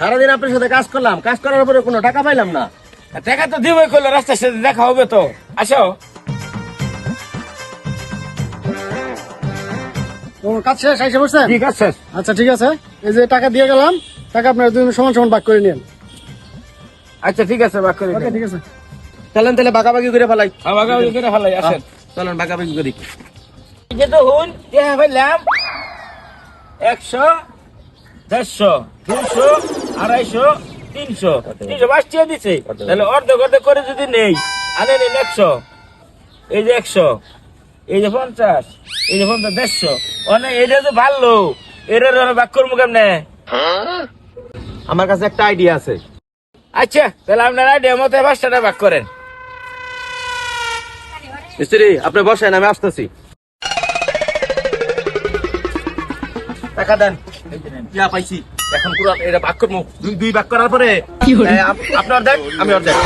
সারাদিন আপনার সাথে কাজ করলাম, কাজ করার পরে কোনো টাকা পাইলাম না। টাকা তো দিবই, করলে রাস্তার সাথে দেখা হবে তো। আসো। তোমার কাজ শেষ, আইসা বসছেন? ঠিক আছে। আচ্ছা ঠিক আছে, এই যে টাকা দিয়ে গেলাম, টাকা আপনারা দুজন সমান সমান ভাগ করে নিন। আচ্ছা ঠিক আছে, বাক করে ওকে ঠিক আছে। চলেন তাহলে বাগাবাগি করে ফেলাই। আমাকে করে ফেলাই, আসেন। চলেন বাগাবাগি করি। এই যে তো হুন টেহা পাইলাম 100, 150, 200, 250, 300, 322 টাকা দিছে। তাহলে অর্ধেক অর্ধেক করে যদি নেই, আনে নিন 100, এই যে 100, এই যে 50, এই যে 50, 150, অনেক এটা তো ভালো। এর বাক করবো কেমনে? আমার কাছে একটা আইডিয়া আছে। আচ্ছা তাহলে আপনার আইডিয়া মতো 5 টাকা ভাগ করেন। মিস্ত্রি আপনি বসেন, আমি আসতেছি। টাকা দেন। ইয়া পাইছি। এখন পুরো এটা ভাগ করবো, দুই ভাগ করার পরে আপনি অর্ধেক, আমি অর্ধেক।